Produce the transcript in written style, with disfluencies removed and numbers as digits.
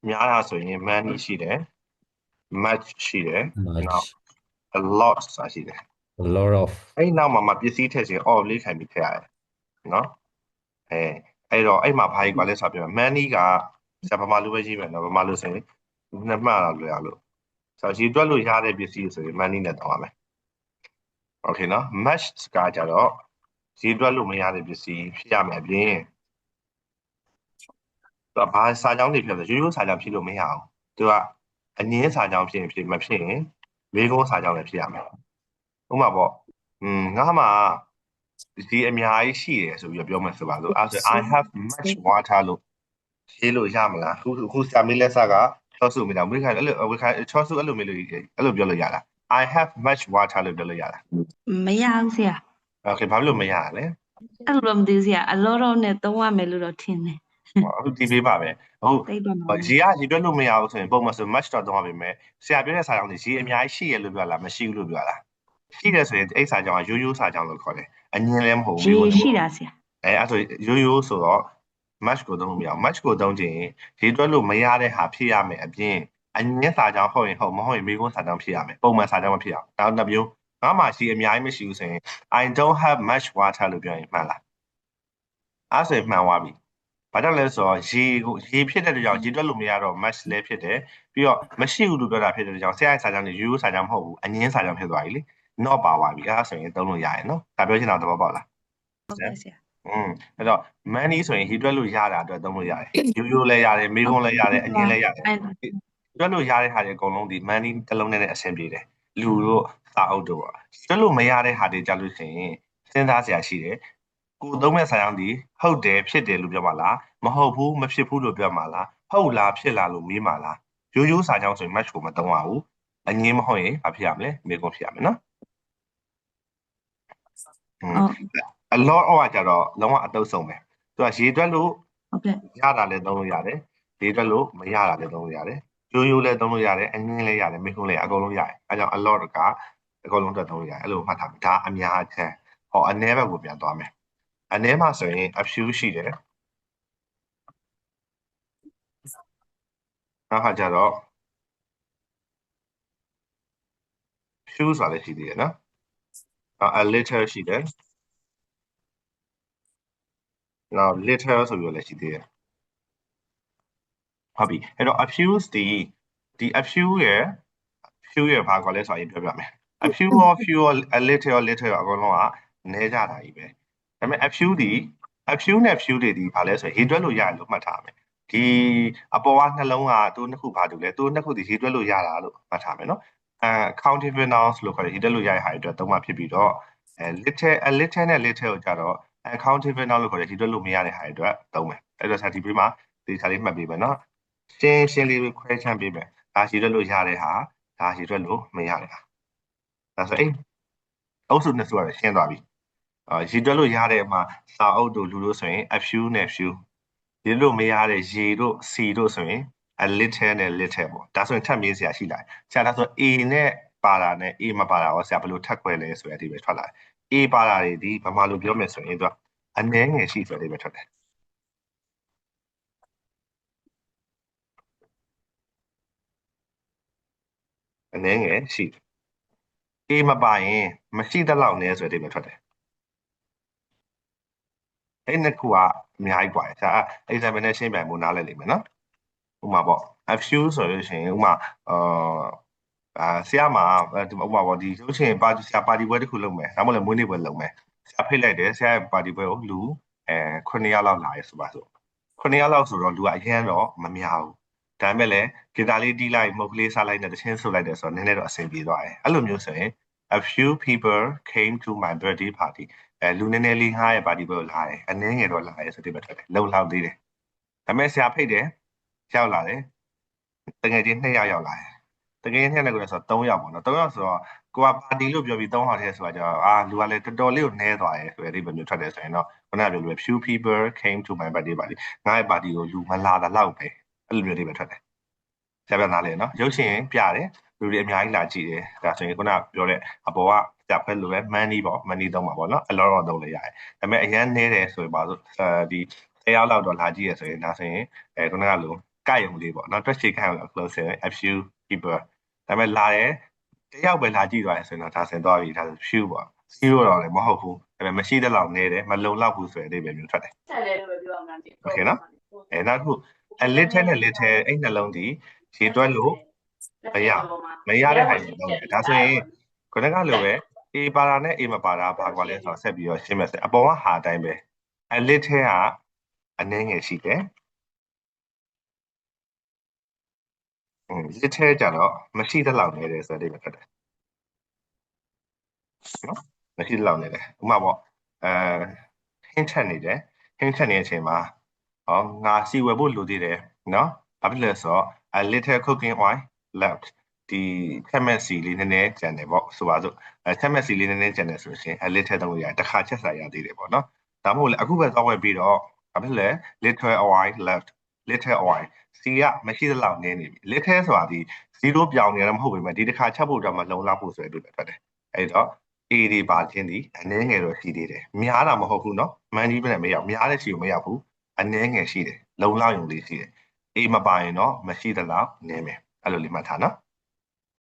များတာဆိုရင် many ရှိတယ် much ရှိတယ် နောက် much a lot ဆိုတာရှိတယ် a lot of အဲ့နောက်မှာပစ္စည်းထည့်ခြင်း of လေးခံပြီးထည့်ရတယ်နော်အဲ့တော့အဲ့မှာဘာကြီးกว่าလဲဆိုတော့ many ကဆရာဗမာလိုပဲရေးမယ်နော်ဗမာလိုဆိုရင်နှစ်မှတ်လာလွယ်အောင်လို့ဆိုတော့ရေးတွက်လို့ရတဲ့ပစ္စည်းဆိုရင် many နဲ့တောင်းရမယ် okay နော် much ကကြတော့ရေးတွက်လို့မရတဲ့ပစ္စည်းဖြစ်ရမယ်အပြင်သူကဘာစာကြောင်းတွေဖြစ်လဲရိုးရိုးစာကြောင်းဖြစ်လို့မရအောင်သူကအငင်းစာကြောင်းဖြစ်ရင်ဖြစ်မဖြစ်ရင်မေးခွန်းစာကြောင်းလည်းဖြစ်ရမယ်ဥပမာပေါ့ငါမှဒီအများကြီးရှိတယ်ဆိုပြီးပြောမှဆိုပါစို့အဲ့ဆို I have much water လို့ရေးလို့ရမလားခုစာမေးလက်စကချောစုမေးတာဝိခိုင်အဲ့လိုချောစုအဲ့လိုမေးလို့အဲ့လိုပြောလို့ရလား I have much water လို့ပြောလို့ရလားမရဘူးဆရာ Okay ဘာလို့မရလဲအဲ့လိုမသိဘူးဆရာအလောတော့နဲ့သုံးရမယ်လို့တော့ထင်တယ်အခုဒီပေးပါပဲဟုတ်ရေတွက်လို့မရဘူးဆိုရင်ပုံမှန်ဆို much တော့သုံးရပါမယ်ဆရာပြောတဲ့စာကြောင်းတွေရေအများကြီးရှိရလို့ပြောလားမရှိဘူးလို့ပြောလားရှိတယ်ဆိုရင်အဲ့စာကြောင်းကရိုးရိုးစာကြောင်းလို့ခေါ်တယ်အငင်းလည်းမဟုတ်ဘူးရေရှိတာဆရာအဲ့ဆိုရိုးရိုးဆိုတော့ much ကိုသုံးလို့မရဘူး much ကိုသုံးခြင်းရေတွက်လို့မရတဲ့ဟာဖြစ်ရမယ်အပြင်အငင်းစာကြောင်းဟုတ်ရင်ဟုတ်မဟုတ်ရင်မေးခွန်းစာကြောင်းဖြစ်ရမယ်ပုံမှန်စာကြောင်းမဖြစ်အောင်နောက်တစ်မျိုးငါမှရှိအများကြီးမရှိဘူးဆိုရင် I don't have much water လို့ပြောရင်မှန်လားအဲ့ဆိုရင်မှန်သွားပြီဘာကြောင့်လဲဆိုတော့ရေဖြစ်တဲ့ကြောင့်ရေတွက်လို့မရတော့ much လည်းဖြစ်တယ်ပြီးတော့မရှိဘူးလို့ပြောတာဖြစ်တဲ့ကြောင့်ဆရာစာကြောင်းတွေရိုးရိုးစာကြောင်းမဟုတ်ဘူးအငင်းစာကြောင်းဖြစ်သွားပြီလေ not ပါသွားပြီအဲ့ဒါဆိုရင်သုံးလို့ရရင်နော်ဒါပြောချင်တာသဘောပေါက်လားဟုတ်ကဲ့ဆရာအဲ့တော့ money ဆိုရင်ရေတွက်လို့ရတာအတွက်သုံးလို့ရတယ်ရိုးရိုးလည်းရတယ်မေးခွန်းလည်းရတယ်အငင်းလည်းရတယ်တွက်လို့ရတဲ့ဟာတွေအကုန်လုံးဒီ money တစ်လုံးနဲ့အဆင်ပြေတယ်လူတို့စာအုပ်တို့ပေါ့တွက်လို့မရတဲ့ဟာတွေကြလို့ရှိရင်စဉ်းစားစရာရှိတယ်ကိုသုံးမဲ့ဆိုင်အောင်ဒီဟုတ်တယ်ဖြစ်တယ်လို့ပြောပါလားမဟုတ်ဘူးမဖြစ်ဘူးလို့ပြောမှာလားဟုတ်လားဖြစ်လားလို့မေးမှာလားရိုးရိုးစာကြောင်းဆိုရင် match ကိုမသုံးရဘူးအငင်းမဟုတ်ရင်ဘာဖြစ်ရမလဲမေးခွန်းဖြစ်ရမယ်နော်အလော့ကကြတော့လုံးဝအတုပ်ဆုံးပဲသူကရေတွက်လို့ဟုတ်ကဲ့ရတာလည်းသုံးလို့ရတယ်ရေတွက်လို့မရတာလည်းသုံးလို့ရတယ်ရိုးရိုးလည်းသုံးလို့ရတယ်အငင်းလည်းရတယ်မေးခွန်းလည်းအကုန်လုံးရတယ်အဲကြောင့်အလော့ကအကုန်လုံးအတွက်သုံးလို့ရတယ်အဲ့လိုမှတ်ထားမယ်ဒါအများချက်ဟောအနည်းဘက်ကိုပြန်သွားမယ်အနည်းမှာဆိုရင် a few ရှိတယ်နောက်ခါကျတော့ few ဆိုတာလည်းရှိသေးတယ်နော် a little ရှိတယ်နောက် little ဆိုပြီးလည်းရှိသေးတယ်ဟုတ်ပြီအဲ့တော့ a few ဒီ a few ရဲ့ဘာကွာလဲဆိုတာပြောပြမယ် a few or few or a little အကုန်လုံးကနည်းကြတာကြီးပဲဒါပေမဲ့ a few နဲ့ few တွေဒီဘာလဲဆိုရင်ရေတွက်လို့ရတယ်လို့မှတ်ထားမယ်ဒီအပေါ်ကနှလုံးကသူနှစ်ခုဘာတူလဲသူနှစ်ခုဒီရေတွက်လို့ရတာလို့မှတ်ထားမယ်နော်countable nouns လို့ခေါ်တယ်ရေတွက်လို့ရတဲ့ဟာတွေအတွက်သုံးမှဖြစ်ပြီးတော့a little နဲ့ little ကိုကြတော့ countable noun လို့ခေါ်တယ်ရေတွက်လို့မရတဲ့ဟာတွေအတွက်သုံးမယ်အဲ့တော့ဒီပြီးမှဒီခါလေးမှတ်ပေးမယ်နော်ရှင်းလေးခွဲခြမ်းပေးမယ်ဒါရေတွက်လို့ရတဲ့ဟာဒါရေတွက်လို့မရတဲ့ဟာဒါဆိုအဲ့အုပ်စုနှစ်စုကတော့ရှင်းသွားပြီရေတွက်လို့ရတဲ့မှာစာအုပ်တို့လူတို့ဆိုရင် a few နဲ့ few ရေလို့မရတဲ့ရေတို့ c တို့ဆိုရင် a little နဲ့ little ပေါ့ဒါဆိုရင်ထပ်မေးစရာရှိလာဆရာဒါဆို a နဲ့ပါတာနဲ့ a မပါတာရောဆရာဘယ်လိုထပ်ခွဲလဲဆိုတဲ့အဓိပ္ပာယ်ထွက်လာတယ် a ပါတာတွေဒီဗမာလိုပြောမယ်ဆိုရင်သူကအနည်းငယ်ရှိဆိုတဲ့အဓိပ္ပာယ်ထွက်တယ်အနည်းငယ်ရှိ a မပါရင်မရှိသလောက်နည်းဆိုတဲ့အဓိပ္ပာယ်ထွက်တယ်အဲ့နှစ်ခုကအများကြီးกว่าဆရာ example နဲ့ရှင်းပြဖို့နားလည်လိမ့်မယ်နော်ဥပမာပေါ့ a few ဆိုလို့ရှိရင်ဥပမာဆရာမှာဥပမာပေါ့ဒီရုပ်ရှင်ဆရာပါတီပွဲတစ်ခုလုပ်မယ်ဒါမှမဟုတ်လည်းမွေးနေ့ပွဲလုပ်မယ်ဆရာဖိတ်လိုက်တယ်ဆရာရဲ့ပါတီပွဲကိုလူ9ယောက်လောက်လာရဲဆိုပါစို့9ယောက်လောက်ဆိုတော့လူကအရင်တော့မများဘူးဒါပေမဲ့လည်းဂီတာလေးတီးလိုက်မုတ်ကလေးစားလိုက်နဲ့တချင်းဆုပ်လိုက်တယ်ဆိုတော့နည်းနည်းတော့အဆင်ပြေသွားတယ်အဲ့လိုမျိုးဆိုရင် a few people came to my birthday party လူနည်းနည်းလေးငှားရဲ့ပါတီပွဲကိုလာတယ်အနည်းငယ်တော့လာရဲဆိုတဲ့ဘက်ထွက်တယ်လုံလောက်သေးတယ်ဒါပေမဲ့ဆရာဖိတ်တယ်ရောက်လာတယ်တကယ်ချင်း2ယောက်ရောက်လာတယ်တကယ်ချင်း2ယောက်လည်းဆိုတော့3ယောက်ပေါ့နော်3ယောက်ဆိုတော့ကိုကပါတီလို့ပြောပြီး3ဟောက်ထဲဆိုတာကြောင့်လူကလည်းတော်တော်လေးကိုနှဲသွားတယ်ဆိုတဲ့ဒီလိုမျိုးထွက်တယ်ဆိုရင်တော့ခုနကပြောလို့ few people came to my birthday party ငါ့ရဲ့ပါတီကိုလူမလာတာလောက်ပဲအဲ့လိုမျိုးတွေပဲထွက်တယ်ဆရာပြောနားလေနော်ရုပ်ရှင်ပြတယ်လူတွေအများကြီးလာကြည့်တယ်ဒါဆိုရင်ခုနကပြောတဲ့အပေါ်ကဆရာဖက်လိုပဲ money ပေါ့ money သုံးပါပေါ့နော်အလောတော့သုံးလို့ရတယ်ဒါပေမဲ့အရန်နှဲတယ်ဆိုရင်ပါဆိုဒီ10ယောက်လောက်တော့လာကြည့်ရဆိုရင်ဒါဆိုရင်ခုနကလို ကရုံလေးပေါ့နော်တွက်ချေကရုံ close a few people ဒါပေမဲ့လာတယ်တယောက်ပဲလာကြည့်သွားတယ်ဆိုရင်တော့ဒါဆင်သွားပြီဒါဆို few ပေါ့ zero တော့လည်းမဟုတ်ဘူးဒါပေမဲ့မရှိတဲ့လောက်နေတယ်မလုံလောက်ဘူးဆိုရင်အဓိပ္ပာယ်မျိုးထွက်တယ်โอเคနော်နောက်တစ်ခု a little နဲ့ little အဲ့နှလုံးဒီရေတွက်လို့မရတဲ့ဟာတွေလုံးတယ်ဒါဆိုရင်ခုနကလိုပဲ A ပါတာနဲ့ A မပါတာဘာကွာလဲဆိုတော့ဆက်ပြီးတော့ရှင်းမယ်အပေါ်ကဟာအတိုင်းပဲ a little ကအနည်းငယ်ရှိတယ်little ကြတော့မရှိတဲ့လောက်နေတယ်ဆိုတဲ့အဓိပ္ပာယ်ထွက်တယ်နော်မရှိတဲ့လောက်နေတယ်ဥပမာပေါ့ဟင်းချက်နေတယ်ဟင်းချက်နေတဲ့အချိန်မှာငါစီဝယ်ဖို့လိုသေးတယ်နော်ဘာဖြစ်လဲဆိုတော့ a little cooking oil left ဒီချက်မဲ့စီလေးနည်းနည်းကျန်တယ်ပေါ့ဆိုပါစို့ချက်မဲ့စီလေးနည်းနည်းကျန်တယ်ဆိုရင် a little သုံးလို့ရတယ်တစ်ခါချက်စားရသေးတယ်ပေါ့နော်ဒါမှမဟုတ်လေအခုပဲသွားဝယ်ပြီးတော့ဘာဖြစ်လဲ little oil left little oil စီကမရှိတဲ့လောက်နည်းနေပြီ little ဆိုတာဒီ0ပြောင်းနေတယ်မဟုတ်ပေမဲ့ဒီတစ်ခါချက်ဖို့တော့မလုံလောက်ဘူးဆိုတဲ့အတွက်ထွက်တယ်အဲ့တော့ A တွေပါခြင်းဒီအနည်းငယ်တော့ရှိသေးတယ်များတာမဟုတ်ဘူးเนาะမန်ကြီးပဲမရောက်များတဲ့ရှိကိုမရောက်ဘူးအနည်းငယ်ရှိတယ်လုံလောက်ရုံလေးရှိတယ် A မပါရင်တော့မရှိသလောက်နည်းမယ်အဲ့လိုလေးမှတ်ထားနော်